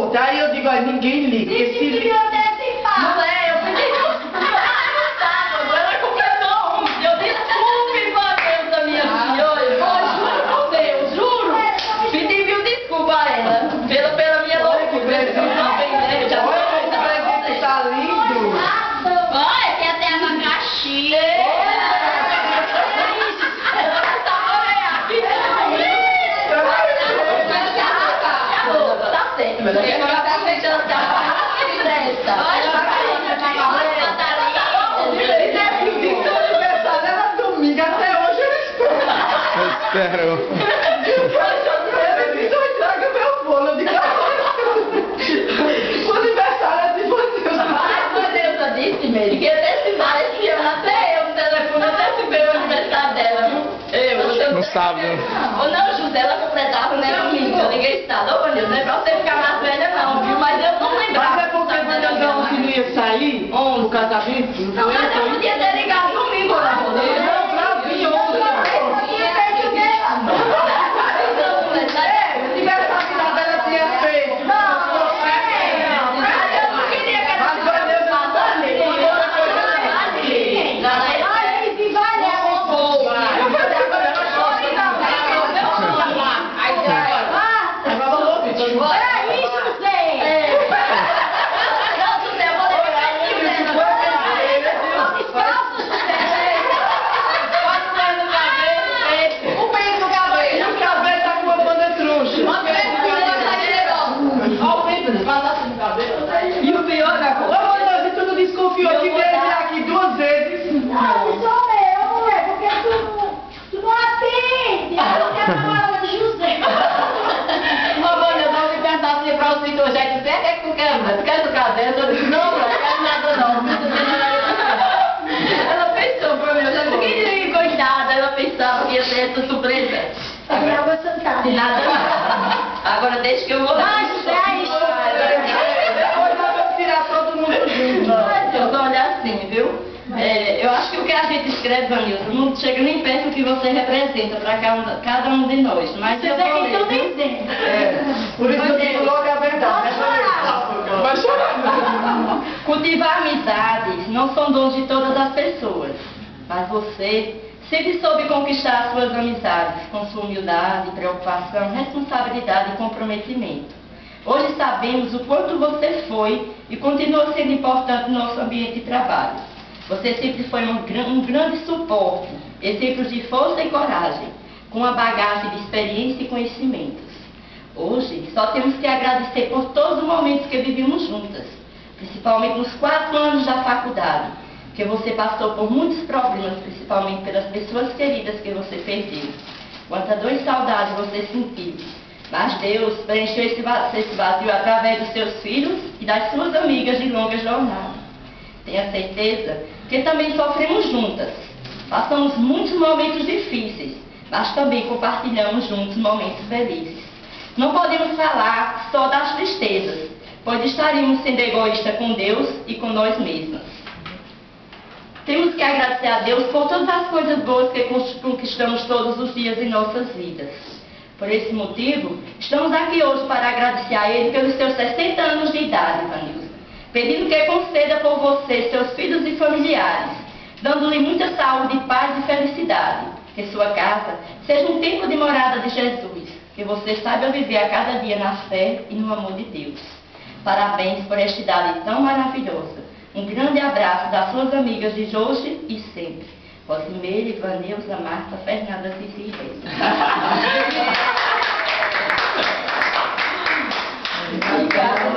pronto. Aí eu digo, olha, ninguém liga. Não é, eu fiquei ela completou 11. Eu desculpe com a Deus da minha senhora. Eu juro por Deus, juro. Pedi mil desculpas a ela. Pela minha loucura. Olha como o presente tá lindo. Olha, tem até abacaxi. Tá certo, mas eu vou dar frente a Espero. Ele disse, eu traga meu bolo. Eu digo, o aniversário é de você. Ai, meu Deus, eu disse mesmo. Que antecipar esse ano até eu no telefone, antecipei o aniversário dela. Não sabe. Ou não, José, ela completava, né, domingo. Eu liguei estado. Ô, Vanilson, não é pra você ficar mais velha não, viu? Mas eu não lembrava. Mas é porque o Vanilson que não ia sair no casamento. Não, mas eu podia ter ligado domingo, né? Não, pra vir ontem. O aniversário dela tinha feito. E o pior da coisa, ô Vanilson, tu não desconfiou que veio aqui 2 vezes? Não, isso meu, é porque tu não atende. Eu quero falar de José. Ô, Vânia, eu vou me perguntar assim pra você que hoje é que você quer que tu quer, mas tu quer do casamento? Eu disse, não, não quero nada não. Ela pensou pra mim, eu já fiquei coitada, ela pensava que ia ter essa surpresa. Eu vou sentar. De nada. Agora deixa que eu vou lá. Depois nós vamos tirar todo mundo junto. Eu vou olhar assim, viu? Eu acho que o que a gente escreve, Vanilson, não chega nem perto do que você representa para cada um de nós. Mas eu vou ler, viu? Por isso eu digo logo a verdade. Vai chorar. Cultivar amizades não são dons de todas as pessoas, mas você sempre soube conquistar as suas amizades com sua humildade, preocupação, responsabilidade e comprometimento. Hoje sabemos o quanto você foi e continua sendo importante no nosso ambiente de trabalho. Você sempre foi um grande suporte, exemplos de força e coragem, com uma bagagem de experiência e conhecimentos. Hoje, só temos que agradecer por todos os momentos que vivemos juntas, principalmente nos 4 anos da faculdade, que você passou por muitos problemas, principalmente pelas pessoas queridas que você perdeu. Quanta dor e saudade você sentiu. Mas Deus preencheu esse vazio através dos seus filhos e das suas amigas de longa jornada. Tenha certeza que também sofremos juntas. Passamos muitos momentos difíceis, mas também compartilhamos juntos momentos felizes. Não podemos falar só das tristezas, pois estaríamos sendo egoístas com Deus e com nós mesmas. Temos que agradecer a Deus por todas as coisas boas que conquistamos todos os dias em nossas vidas. Por esse motivo, estamos aqui hoje para agradecer a Ele pelos seus 60 anos de idade, Vanilson, pedindo que conceda por você, seus filhos e familiares, dando-lhe muita saúde, paz e felicidade, que sua casa seja um templo de morada de Jesus, que você saiba viver a cada dia na fé e no amor de Deus. Parabéns por esta idade tão maravilhosa. Um grande abraço das suas amigas de hoje e sempre. Rosimeire, Vanilza, Marta, Fernanda, Cici e Reis. Obrigada,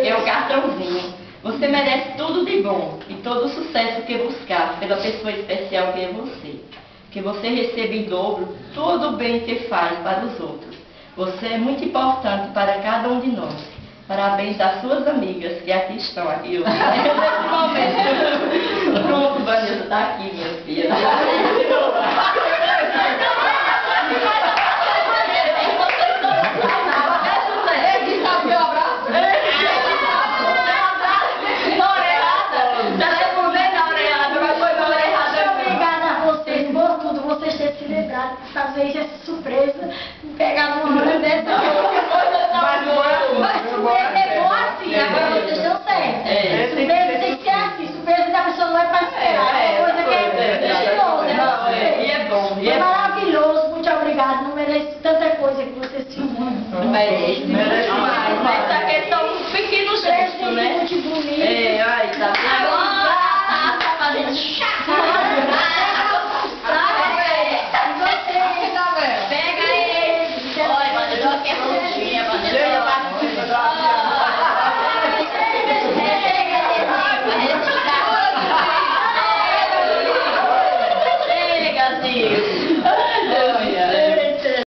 é o cartãozinho. Você merece tudo de bom e todo o sucesso que buscar pela pessoa especial que é você. Que você receba em dobro todo o bem que faz para os outros. Você é muito importante para cada um de nós. Parabéns das suas amigas que aqui estão, aqui hoje. Nesse momento. Pronto, Vanilson, está aqui, minha filha. Meu abraço. Merece mais. Nessa